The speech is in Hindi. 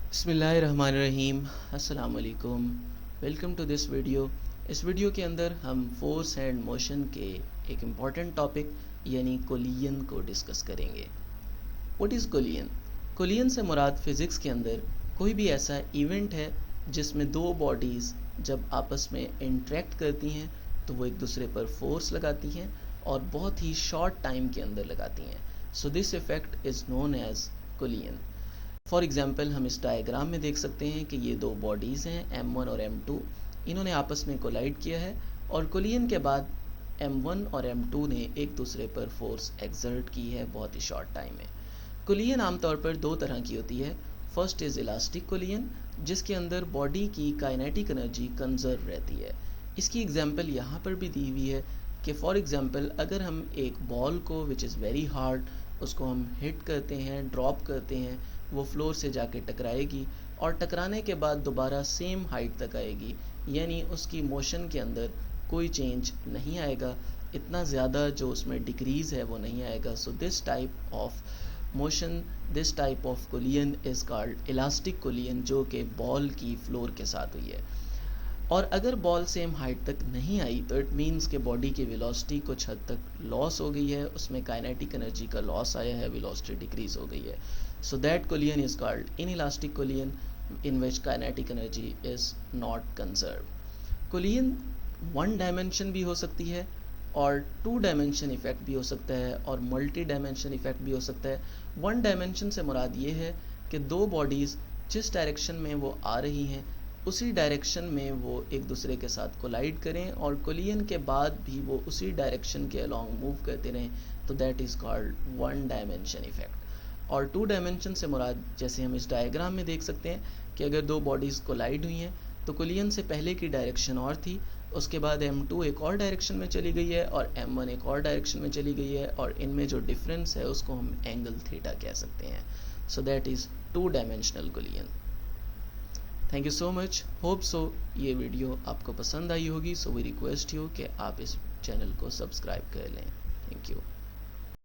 बिस्मिल्लाहिर्रहमानिर्रहीम। अस्सलाम वालेकुम। Welcome to this video. इस वीडियो के अंदर हम फोर्स एंड मोशन के एक इम्पॉर्टेंट टॉपिक यानी कोलिजन को डिस्कस करेंगे। What is collision? कोलिजन से मुराद फ़िज़िक्स के अंदर कोई भी ऐसा इवेंट है जिसमें दो बॉडीज़ जब आपस में इंटरेक्ट करती हैं तो वो एक दूसरे पर फोर्स लगाती हैं और बहुत ही शॉर्ट टाइम के अंदर लगाती हैं। So this effect is known as collision. For example हम इस डायग्राम में देख सकते हैं कि ये दो बॉडीज़ हैं M1 और M2। इन्होंने आपस में कोलाइड किया है और कोलिजन के बाद M1 और M2 ने एक दूसरे पर फोर्स एक्सर्ट की है बहुत ही शॉर्ट टाइम में। कोलिजन आमतौर पर दो तरह की होती है। फर्स्ट इज़ इलास्टिक कोलिजन, जिसके अंदर बॉडी की काइनेटिक एनर्जी कंजर्व रहती है। इसकी एग्जांपल यहाँ पर भी दी हुई है कि फॉर एग्ज़ाम्पल अगर हम एक बॉल को विच इज़ वेरी हार्ड उसको हम हिट करते हैं, ड्रॉप करते हैं, वो फ्लोर से जाके टकराएगी और टकराने के बाद दोबारा सेम हाइट तक आएगी, यानी उसकी मोशन के अंदर कोई चेंज नहीं आएगा, इतना ज़्यादा जो उसमें डिक्रीज़ है वो नहीं आएगा। So this type of motion, this type of collision is called elastic collision, जो कि बॉल की फ्लोर के साथ हुई है। और अगर बॉल सेम हाइट तक नहीं आई तो इट मीन्स कि बॉडी की वेलोसिटी कुछ हद तक लॉस हो गई है, उसमें काइनेटिक एनर्जी का लॉस आया है, वेलोसिटी डिक्रीज हो गई है। So that collision is called inelastic collision in which kinetic energy is not conserve. Collision one dimension भी हो सकती है और टू डायमेंशन इफेक्ट भी हो सकता है और मल्टी डायमेंशन इफेक्ट भी हो सकता है। वन डायमेंशन से मुराद ये है कि दो बॉडीज़ जिस डायरेक्शन में वो आ रही हैं उसी डायरेक्शन में वो एक दूसरे के साथ कोलाइड करें और कोलिजन के बाद भी वो उसी डायरेक्शन के अलॉन्ग मूव करते रहें, तो that is called one dimension effect. और टू डायमेंशन से मुराद जैसे हम इस डायग्राम में देख सकते हैं कि अगर दो बॉडीज़ कोलाइड हुई हैं तो कोलिजन से पहले की डायरेक्शन और थी, उसके बाद M2 एक और डायरेक्शन में चली गई है और M1 एक और डायरेक्शन में चली गई है और इनमें जो डिफरेंस है उसको हम एंगल थीटा कह सकते हैं। So that is two dimensional collision. Thank you so much. Hope so ये वीडियो आपको पसंद आई होगी। सो वी रिक्वेस्ट यू कि आप इस चैनल को सब्सक्राइब कर लें। Thank you.